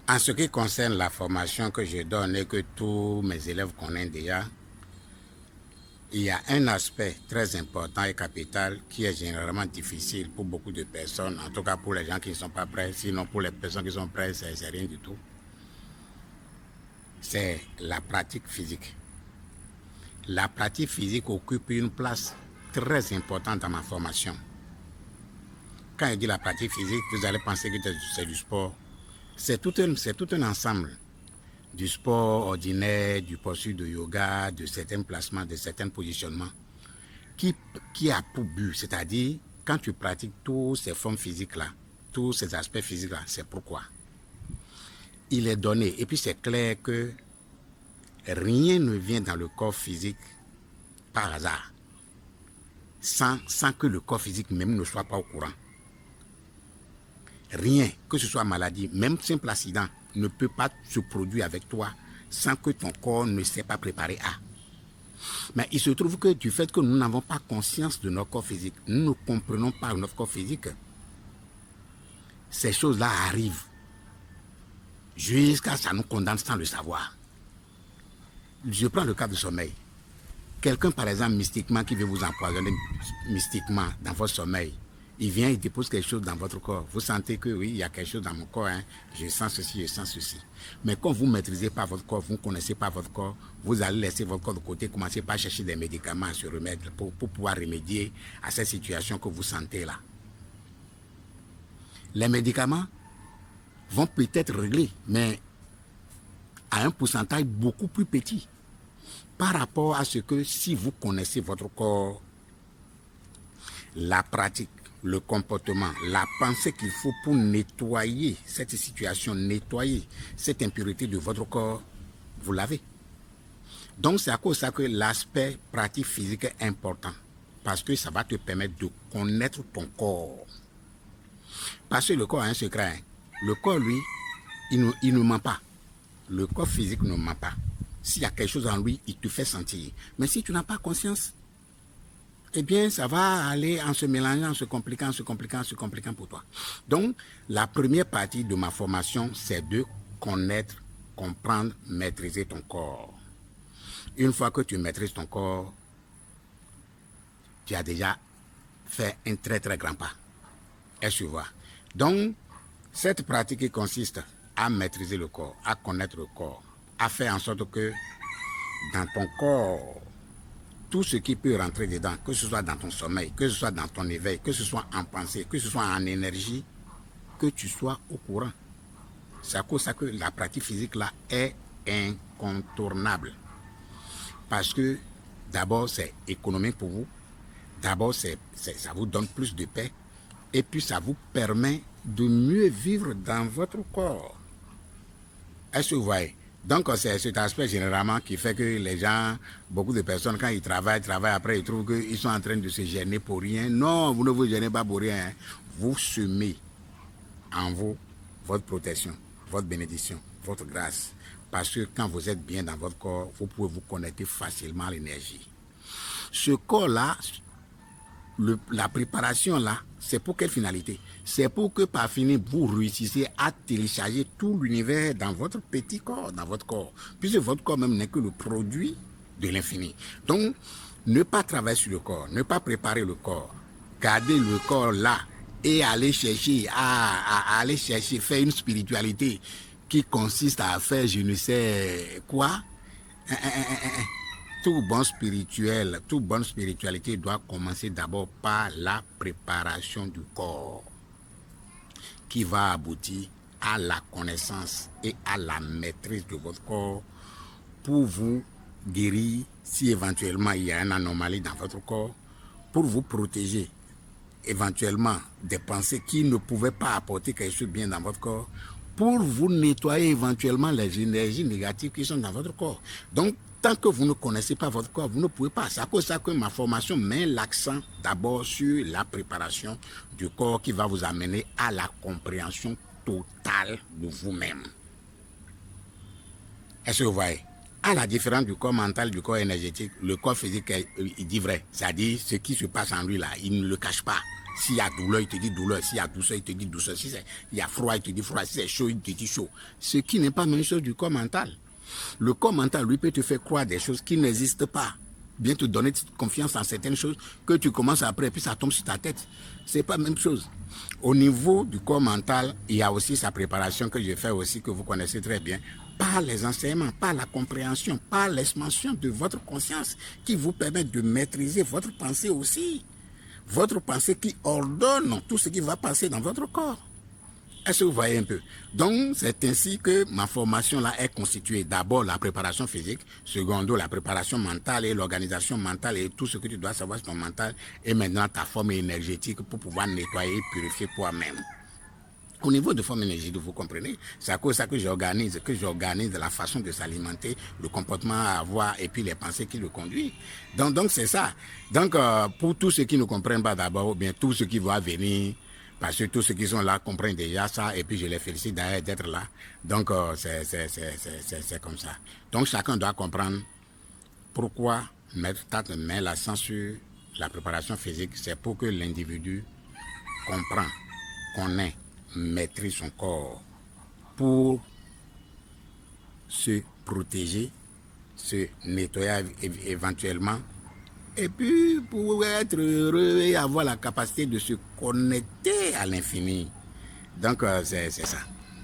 En ce qui concerne la formation que je donne et que tous mes élèves connaissent déjà, il y a un aspect très important et capital qui est généralement difficile pour beaucoup de personnes, en tout cas pour les gens qui ne sont pas prêts, sinon pour les personnes qui sont prêtes, c'est rien du tout. C'est la pratique physique. La pratique physique occupe une place très importante dans ma formation. Quand je dis la pratique physique, vous allez penser que c'est du sport. C'est tout un ensemble du sport ordinaire, du posture de yoga, de certains placements, de certains positionnements qui a pour but, c'est-à-dire quand tu pratiques toutes ces formes physiques-là, tous ces aspects physiques-là, c'est pourquoi. Il est donné, et puis c'est clair que rien ne vient dans le corps physique par hasard, sans que le corps physique même ne soit pas au courant. Rien, que ce soit maladie, même simple accident, ne peut pas se produire avec toi sans que ton corps ne s'est pas préparé à. Mais il se trouve que du fait que nous n'avons pas conscience de notre corps physique, nous ne comprenons pas notre corps physique, ces choses-là arrivent jusqu'à ça nous condamne sans le savoir. Je prends le cas du sommeil. Quelqu'un, par exemple, mystiquement, qui veut vous empoisonner mystiquement dans votre sommeil, il vient, il dépose quelque chose dans votre corps. Vous sentez que oui, il y a quelque chose dans mon corps, hein. Je sens ceci, je sens ceci. Mais quand vous ne maîtrisez pas votre corps, vous ne connaissez pas votre corps, vous allez laisser votre corps de côté, commencer par chercher des médicaments à se remettre pour pouvoir remédier à cette situation que vous sentez là. Les médicaments vont peut-être régler, mais à un pourcentage beaucoup plus petit par rapport à ce que si vous connaissez votre corps, la pratique, le comportement, la pensée qu'il faut pour nettoyer cette situation, nettoyer cette impureté de votre corps, vous l'avez. Donc c'est à cause de ça que l'aspect pratique physique est important, parce que ça va te permettre de connaître ton corps. Parce que le corps a un secret. Hein. Le corps, lui, il ne ment pas. Le corps physique ne ment pas. S'il y a quelque chose en lui, il te fait sentir. Mais si tu n'as pas conscience, eh bien, ça va aller en se mélangeant, en se compliquant pour toi. Donc, la première partie de ma formation, c'est de connaître, comprendre, maîtriser ton corps. Une fois que tu maîtrises ton corps, tu as déjà fait un très très grand pas. Est-ce que tu vois? Donc, cette pratique qui consiste à maîtriser le corps, à connaître le corps, à faire en sorte que dans ton corps, tout ce qui peut rentrer dedans, que ce soit dans ton sommeil, que ce soit dans ton éveil, que ce soit en pensée, que ce soit en énergie, que tu sois au courant. C'est à cause de ça que la pratique physique là est incontournable. Parce que d'abord c'est économique pour vous, d'abord ça vous donne plus de paix, et puis ça vous permet de mieux vivre dans votre corps. Est-ce que vous voyez? Donc c'est cet aspect généralement qui fait que les gens, beaucoup de personnes, quand ils travaillent après, ils trouvent qu'ils sont en train de se gêner pour rien. Non, vous ne vous gênez pas pour rien. Hein. Vous semez en vous votre protection, votre bénédiction, votre grâce. Parce que quand vous êtes bien dans votre corps, vous pouvez vous connecter facilement à l'énergie. Ce corps-là, la préparation là, c'est pour quelle finalité? C'est pour que par fini, vous réussissiez à télécharger tout l'univers dans votre petit corps, dans votre corps. Puisque votre corps même n'est que le produit de l'infini. Donc, ne pas travailler sur le corps, ne pas préparer le corps, garder le corps là et aller chercher, aller chercher, faire une spiritualité qui consiste à faire je ne sais quoi. Toute bonne spiritualité doit commencer d'abord par la préparation du corps qui va aboutir à la connaissance et à la maîtrise de votre corps pour vous guérir si éventuellement il y a une anomalie dans votre corps, pour vous protéger éventuellement des pensées qui ne pouvaient pas apporter quelque chose de bien dans votre corps, pour vous nettoyer éventuellement les énergies négatives qui sont dans votre corps. Donc, tant que vous ne connaissez pas votre corps, vous ne pouvez pas. C'est à cause de ça que ma formation met l'accent d'abord sur la préparation du corps qui va vous amener à la compréhension totale de vous-même. Est-ce que vous voyez? À la différence du corps mental, du corps énergétique, le corps physique, il dit vrai. C'est-à-dire ce qui se passe en lui là, il ne le cache pas. S'il y a douleur, il te dit douleur. S'il y a douceur, il te dit douceur. S'il y a froid, il te dit froid. Si c'est chaud, il te dit chaud. Ce qui n'est pas la même chose du corps mental. Le corps mental, lui, peut te faire croire des choses qui n'existent pas. Bien te donner confiance en certaines choses que tu commences après, puis ça tombe sur ta tête. C'est pas la même chose. Au niveau du corps mental, il y a aussi sa préparation que je fais aussi, que vous connaissez très bien, par les enseignements, par la compréhension, par l'expansion de votre conscience qui vous permet de maîtriser votre pensée aussi. Votre pensée qui ordonne tout ce qui va passer dans votre corps. Est-ce que vous voyez un peu? Donc, c'est ainsi que ma formation là est constituée. D'abord, la préparation physique. Secondo, la préparation mentale et l'organisation mentale et tout ce que tu dois savoir sur ton mental. Et maintenant, ta forme énergétique pour pouvoir nettoyer et purifier toi-même. Au niveau de forme énergétique, vous comprenez, c'est à cause de ça que j'organise la façon de s'alimenter, le comportement à avoir et puis les pensées qui le conduisent. Donc c'est ça. Donc, pour tous ceux qui ne comprennent pas d'abord, ou bien tous ceux qui vont venir, parce que tous ceux qui sont là comprennent déjà ça, et puis je les félicite d'ailleurs d'être là. Donc, c'est comme ça. Donc, chacun doit comprendre pourquoi mettre l'accent sur la préparation physique. C'est pour que l'individu comprenne, connaisse, maîtrise son corps pour se protéger, se nettoyer éventuellement, et puis pour être heureux et avoir la capacité de se connecter à l'infini. Donc, c'est ça.